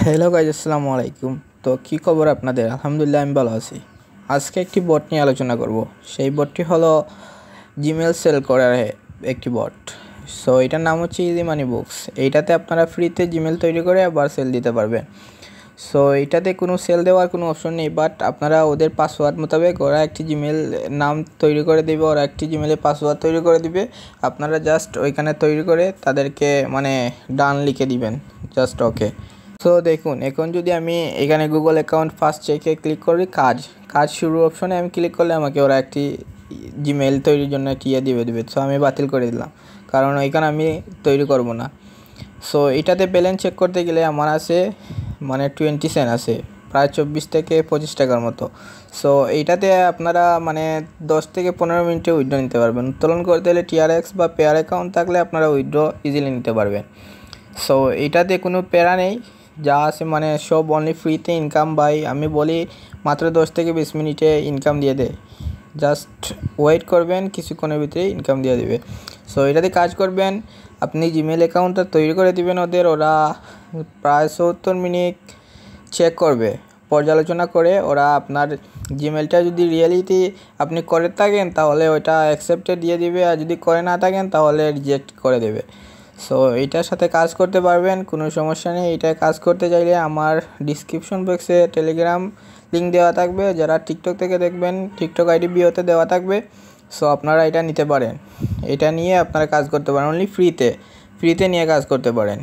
Hello guys, আসসালামু আলাইকুম। তো কী খবর আপনাদের? আলহামদুলিল্লাহ, আমি ভালো আছি। আজকে একটি বট নিয়ে আলোচনা করব। সেই বটটি হলো জিমেল সেল করার একটি বট। সো এটার নাম হচ্ছে ইজি মানি বুকস। এইটাতে আপনারা ফ্রিতে জিমেল তৈরি করে আবার সেল দিতে পারবেন। সো এইটাতে কোনো সেল দেওয়ার কোনো অপশন নেই, বাট আপনারা ওদের পাসওয়ার্ড মোতাবেক ওরা একটি জিমেল নাম তৈরি করে দেবে, ওরা একটি জিমেলে পাসওয়ার্ড তৈরি করে দিবে। আপনারা জাস্ট ওইখানে তৈরি করে তাদেরকে ডান লিখে দিবেন, জাস্ট ওকে। সো দেখুন, এখন যদি আমি এখানে গুগল অ্যাকাউন্ট ফার্স্ট চেকে ক্লিক করি, কাজ শুরু অপশনে আমি ক্লিক করলে আমাকে ওরা একটি জিমেল তৈরির জন্য টিয়ে দিবে। সো আমি বাতিল করে দিলাম, কারণ ওইখানে আমি তৈরি করব না। সো এটাতে ব্যালেন্স চেক করতে গেলে আমার আছে 20 সেন্ট আছে, প্রায় 24 থেকে 25 টাকার মতো। সো এইটাতে আপনারা 10 থেকে 15 মিনিটে উইথড্র নিতে পারবেন। উত্তোলন করতে হলে টিআরএক্স বা পেয়ার অ্যাকাউন্ট থাকলে আপনারা উইথড্র ইজিলি নিতে পারবেন। সো এটাতে কোনো প্যারা নেই, যা আছে সব অনলি ফ্রিতে ইনকাম বাই। আমি বলি মাত্র 10 থেকে 20 মিনিটে ইনকাম দিয়ে দেয়। জাস্ট ওয়েট করবেন, কিছুক্ষণের ভিতরে ইনকাম দিয়ে দেবে। সো এটাতে কাজ করবেন, আপনি জিমেল অ্যাকাউন্টটা তৈরি করে দিবেন ওরা প্রায় 70 মিনিট চেক করবে, পর্যালোচনা করে ওরা আপনার জিমেলটা যদি রিয়েলিটি আপনি করে থাকেন তাহলে ওইটা অ্যাকসেপ্টে দিয়ে দিবে, আর যদি করে না থাকেন তাহলে রিজেক্ট করে দেবে। সো এইটার সাথে কাজ করতে পারবেন, কোনো সমস্যা নেই। এটা কাজ করতে চাইলে আমার ডিসক্রিপশন বক্সে টেলিগ্রাম লিঙ্ক দেওয়া থাকবে, যারা টিকটক থেকে দেখবেন টিকটক আইডি বিওতে দেওয়া থাকবে। সো আপনারা এটা নিতে পারেন, এটা নিয়ে আপনারা কাজ করতে পারেন, অনলি ফ্রিতে নিয়ে কাজ করতে পারেন।